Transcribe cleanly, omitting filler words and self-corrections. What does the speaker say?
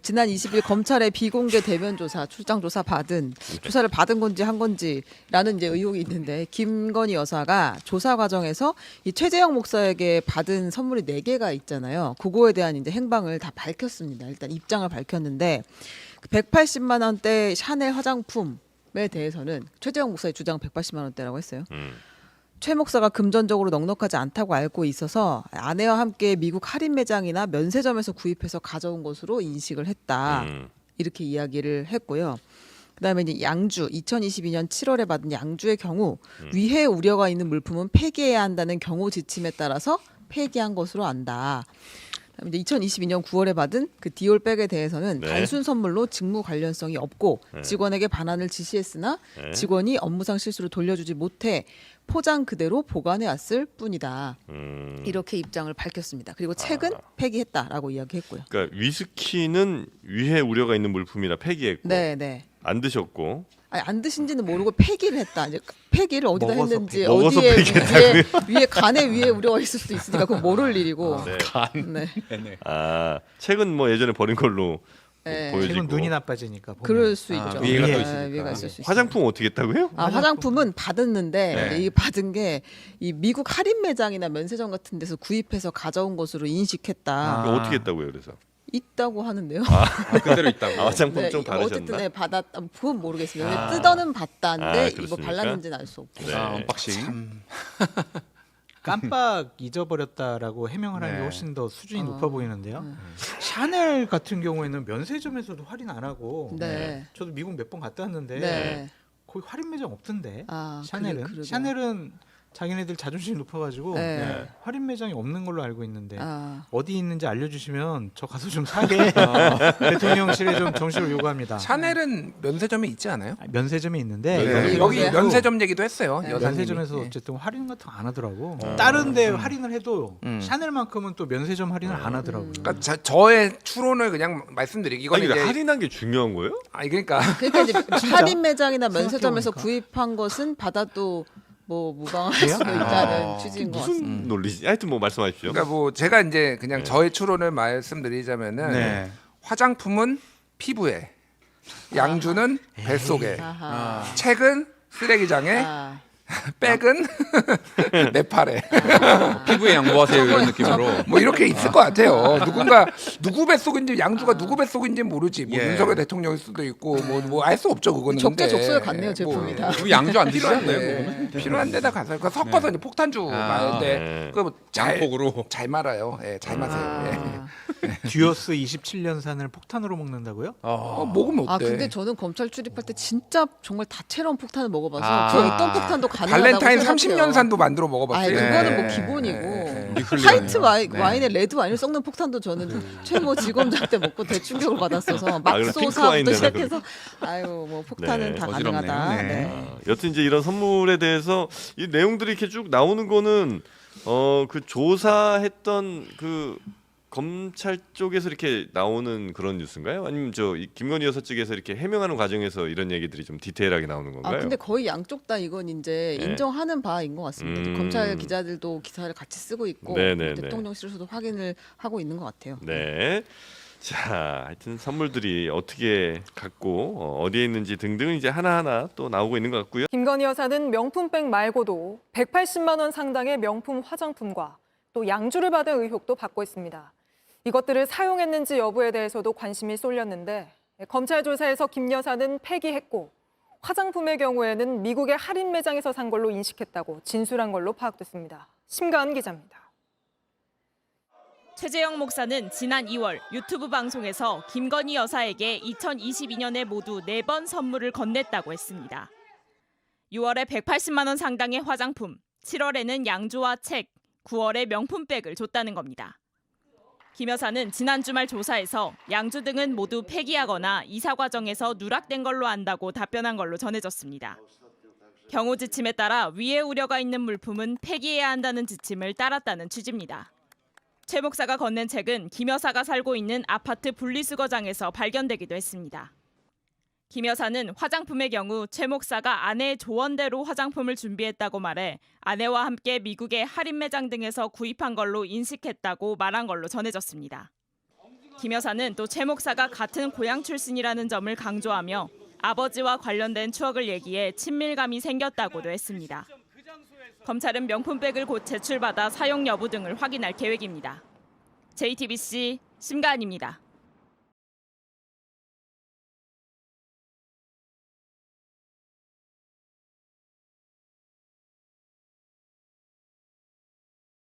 지난 20일 검찰의 비공개 대면 조사, 출장 조사 받은 조사를 받은 건지 한 건지라는 이제 의혹이 있는데 김건희 여사가 조사 과정에서 이 최재형 목사에게 받은 선물이 4개가 있잖아요. 그거에 대한 이제 행방을 다 밝혔습니다. 일단 입장을 밝혔는데 180만 원대 샤넬 화장품에 대해서는 최재형 목사의 주장 180만 원대라고 했어요. 최 목사가 금전적으로 넉넉하지 않다고 알고 있어서 아내와 함께 미국 할인 매장이나 면세점에서 구입해서 가져온 것으로 인식을 했다. 이렇게 이야기를 했고요. 그다음에 이제 양주 2022년 7월에 받은 양주의 경우 위해 우려가 있는 물품은 폐기해야 한다는 경호 지침에 따라서 폐기한 것으로 안다. 그다음에 이제 2022년 9월에 받은 그 디올백에 대해서는 단순 선물로 직무 관련성이 없고 직원에게 반환을 지시했으나 직원이 업무상 실수로 돌려주지 못해 포장 그대로 보관해 왔을 뿐이다. 이렇게 입장을 밝혔습니다. 그리고 책은 폐기했다라고 이야기했고요. 그러니까 위스키는 위해 우려가 있는 물품이라 폐기했고 네. 안 드셨고 아니, 안 드신지는 모르고 폐기를 했다. 이제 폐기를 어디다 먹어서 했는지 먹어서 어디에 폐기했다고요? 위에 간에 위에 우려가 있을 수도 있으니까 그건 모를 일이고. 네. 네. 책은 뭐 예전에 버린 걸로 네. 보여지고 책은 눈이 나빠지니까 보면. 그럴 수 있죠. 위해가 또 네, 있으니까. 위해가 있을 수 있어요. 화장품 어떻게 했다고요? 화장품은 받았는데 네. 이 받은 게 이 미국 할인 매장이나 면세점 같은 데서 구입해서 가져온 것으로 인식했다. 이거 어떻게 했다고요? 그래서 있다고 하는데요. 그대로 있다고. 화장품 네, 좀 어쨌든 바르셨나? 네, 그건 모르겠습니다. 뜯어는 봤다는데 이거 그렇습니까? 발랐는지는 알 수 없고. 네. 언박싱. 깜빡 잊어버렸다라고 해명을 하는 게 네. 훨씬 더 수준이 높아 보이는데요. 샤넬 같은 경우에는 면세점에서도 할인 안 하고 네. 저도 미국 몇 번 갔다 왔는데 네. 거의 할인 매장 없던데. 아, 샤넬은 그러게요. 샤넬은 자기네들 자존심이 높아가지고 네. 할인 매장이 없는 걸로 알고 있는데 아. 어디 있는지 알려주시면 저 가서 좀 사게 대통령실에 좀 정식으로 요구합니다. 샤넬은 면세점에 있지 않아요? 면세점이 있는데 네. 여기 면세점 얘기도 했어요. 네. 여사님이. 면세점에서 네. 어쨌든 할인 같은 거 안 하더라고. 다른데 할인을 해도 음. 샤넬만큼은 또 면세점 할인을 안 하더라고요. 그러니까 저의 추론을 그냥 말씀드리기 아니 이거는 이거 이제 할인한 게 중요한 거예요? 아니 그러니까 그러니까 이제 할인 매장이나 면세점에서 생각해보니까. 구입한 것은 받아도 뭐 무방할 그래요? 수도 있다는 취지인 것 같습니다. 무슨 논리지? 하여튼 뭐 말씀하십시오. 그러니까 뭐 제가 이제 그냥 저의 추론을 말씀드리자면은 네. 화장품은 피부에, 양주는 뱃속에, 아하. 책은 쓰레기장에, 아. 백은 내 팔에. 피부에 양보하세요 이런 느낌으로. 뭐 이렇게 있을 것 같아요. 누군가 누구 뱃속인지 양주가 누구 뱃속인지 모르지. 뭐 예. 윤석열 대통령일 수도 있고 뭐 알 수 없죠 그거는. 적재적소에 근데 갔네요 제품이 다. 그럼 양주 안 필요한데 드시나요? 필요한 데다 가서 그 섞어서 이제 폭탄주 말인데 네. 그거 잘 장폭으로. 잘 말아요. 예, 잘 마세요. 예. 아. 듀어스 27년산을 폭탄으로 먹는다고요? 먹으면 어때? 근데 저는 검찰 출입할 때 진짜 정말 다채로운 폭탄을 먹어봐서 아. 그 어떤 폭탄도 가능하다고 발렌타인 생각해요. 30년산도 만들어 아, 먹어봤어요. 그거는 뭐 예. 기본이고 리플레이네요. 화이트 네. 와인에 레드 와인을 섞는 폭탄도 저는 최모 지검장 때 먹고 대충격을 받았어서 그럼 핑크 와인 막소사부터 되나, 시작해서 아유 뭐 폭탄은 네. 다 어지럽네요. 가능하다. 네. 네. 여튼 이제 이런 선물에 대해서 이 내용들이 이렇게 쭉 나오는 거는 그 조사했던 그 검찰 쪽에서 이렇게 나오는 그런 뉴스인가요? 아니면 이 김건희 여사 측에서 이렇게 해명하는 과정에서 이런 얘기들이 좀 디테일하게 나오는 건가요? 근데 거의 양쪽 다 이건 이제 네. 인정하는 바인 것 같습니다. 음. 검찰 기자들도 기사를 같이 쓰고 있고 네네네. 대통령실에서도 확인을 하고 있는 것 같아요. 네. 자, 하여튼 선물들이 어떻게 갖고 어디에 있는지 등등은 이제 하나하나 또 나오고 있는 것 같고요. 김건희 여사는 명품백 말고도 180만 원 상당의 명품 화장품과 또 양주를 받은 의혹도 받고 있습니다. 이것들을 사용했는지 여부에 대해서도 관심이 쏠렸는데 검찰 조사에서 김 여사는 폐기했고 화장품의 경우에는 미국의 할인 매장에서 산 걸로 인식했다고 진술한 걸로 파악됐습니다. 심가은 기자입니다. 최재형 목사는 지난 2월 유튜브 방송에서 김건희 여사에게 2022년에 모두 4번 선물을 건넸다고 했습니다. 6월에 180만 원 상당의 화장품, 7월에는 양주와 책, 9월에 명품백을 줬다는 겁니다. 김 여사는 지난 주말 조사에서 양주 등은 모두 폐기하거나 이사 과정에서 누락된 걸로 안다고 답변한 걸로 전해졌습니다. 경호 지침에 따라 위해 우려가 있는 물품은 폐기해야 한다는 지침을 따랐다는 취지입니다. 최 목사가 건넨 책은 김 여사가 살고 있는 아파트 분리수거장에서 발견되기도 했습니다. 김 여사는 화장품의 경우 최 목사가 아내의 조언대로 화장품을 준비했다고 말해 아내와 함께 미국의 할인 매장 등에서 구입한 걸로 인식했다고 말한 걸로 전해졌습니다. 김 여사는 또 최 목사가 같은 고향 출신이라는 점을 강조하며 아버지와 관련된 추억을 얘기해 친밀감이 생겼다고도 했습니다. 검찰은 명품백을 곧 제출받아 사용 여부 등을 확인할 계획입니다. JTBC 심가은입니다.